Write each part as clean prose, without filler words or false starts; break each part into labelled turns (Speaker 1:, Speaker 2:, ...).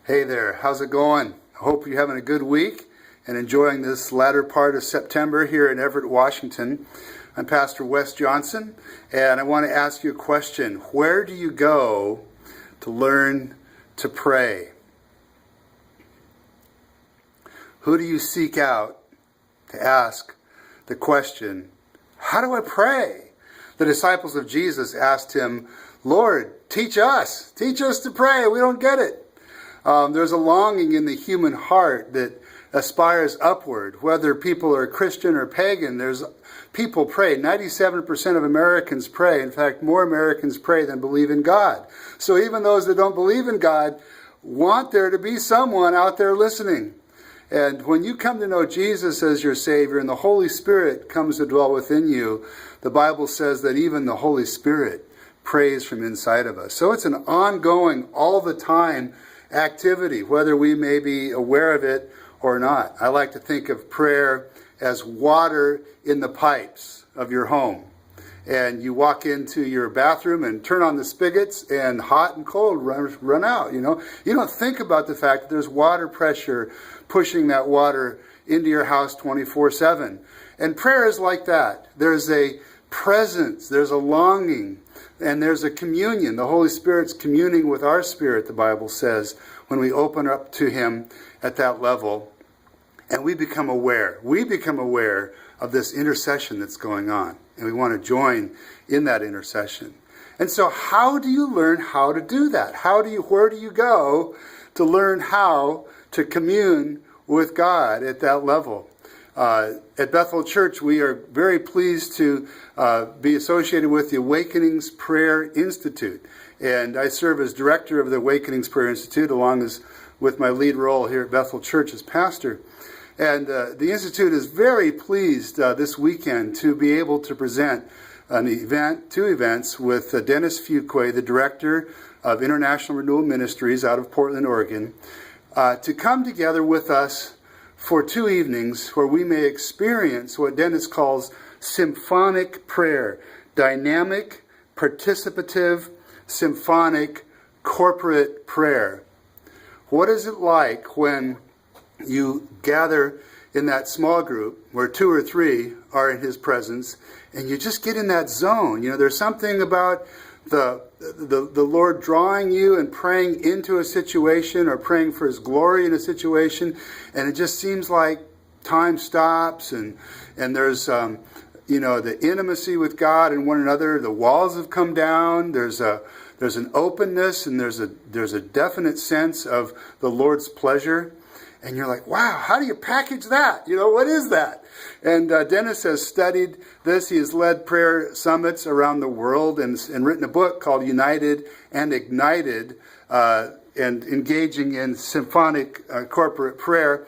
Speaker 1: Hey there, how's it going? I hope you're having a good week and enjoying this latter part of September here in Everett, Washington. I'm Pastor Wes Johnson, and I want to ask you a question. Where do you go to learn to pray? Who do you seek out to ask the question, how do I pray? The disciples of Jesus asked him, Lord, teach us to pray. We don't get it. There's a longing in the human heart that aspires upward. Whether people are Christian or pagan, people pray. 97% of Americans pray. In fact, more Americans pray than believe in God. So even those that don't believe in God want there to be someone out there listening. And when you come to know Jesus as your Savior and the Holy Spirit comes to dwell within you, the Bible says that even the Holy Spirit prays from inside of us. So it's an ongoing, all the time activity, whether we may be aware of it or not. I like to think of prayer as water in the pipes of your home. And you walk into your bathroom and turn on the spigots and hot and cold run out, you know. You don't think about the fact that there's water pressure pushing that water into your house 24/7. And prayer is like that. There's a presence, there's a longing, and there's a communion. The Holy Spirit's communing with our spirit, the Bible says, when we open up to Him at that level. And we become aware. We become aware of this intercession that's going on. And we want to join in that intercession. And so how do you learn how to do that? Where do you go to learn how to commune with God at that level? At Bethel Church, we are very pleased to be associated with the Awakenings Prayer Institute. And I serve as director of the Awakenings Prayer Institute, along with my lead role here at Bethel Church as pastor. And the Institute is very pleased this weekend to be able to present two events with Dennis Fuqua, the director of International Renewal Ministries out of Portland, Oregon, to come together with us for 2 evenings where we may experience what Dennis calls symphonic prayer, dynamic, participative, symphonic, corporate prayer. What is it like when you gather in that small group where 2 or 3 are in His presence and you just get in that zone? You know, there's something about the Lord drawing you and praying into a situation or praying for His glory in a situation, and it just seems like time stops and there's the intimacy with God and one another. The walls have come down. There's an openness and there's a definite sense of the Lord's pleasure. And you're like, wow, how do you package that? You know, what is that? And Dennis has studied this. He has led prayer summits around the world and written a book called United and Ignited, and engaging in symphonic corporate prayer.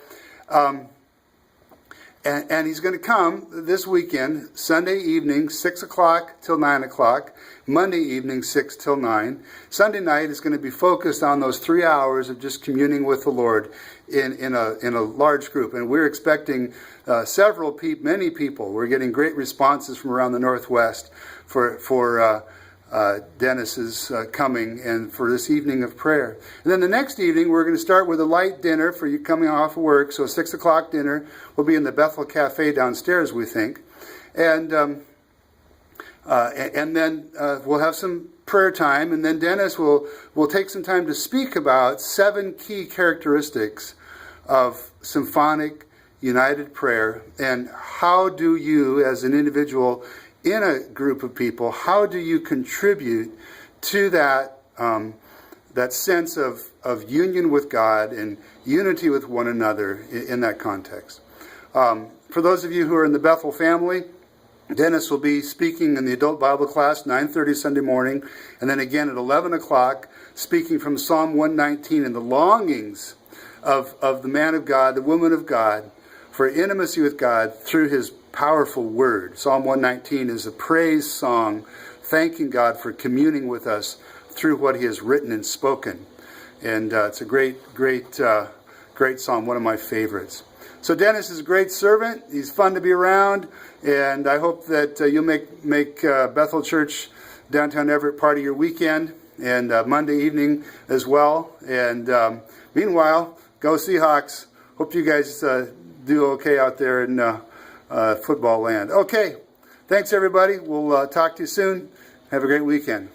Speaker 1: And he's going to come this weekend, Sunday evening, 6 o'clock till 9 o'clock, Monday evening, 6 till 9. Sunday night is going to be focused on those 3 hours of just communing with the Lord in a large group. And we're expecting many people. We're getting great responses from around the Northwest for Dennis's coming and for this evening of prayer. And then the next evening, we're going to start with a light dinner for you coming off of work. So 6 o'clock dinner will be in the Bethel Cafe downstairs, we think. And then we'll have some prayer time. And then Dennis will take some time to speak about 7 key characteristics of symphonic united prayer. And how do you, as an individual in a group of people, how do you contribute to that sense of union with God and unity with one another in that context? For those of you who are in the Bethel family, Dennis will be speaking in the adult Bible class, 9:30 Sunday morning, and then again at 11 o'clock, speaking from Psalm 119 and the longings of the man of God, the woman of God, for intimacy with God through His powerful word. Psalm 119 is a praise song, thanking God for communing with us through what He has written and spoken. And it's a great psalm, one of my favorites. So Dennis is a great servant. He's fun to be around, and I hope that you'll make Bethel Church downtown Everett part of your weekend. and Monday evening as well. And meanwhile, go Seahawks. Hope you guys do okay out there in football land. Okay, thanks everybody. We'll talk to you soon. Have a great weekend.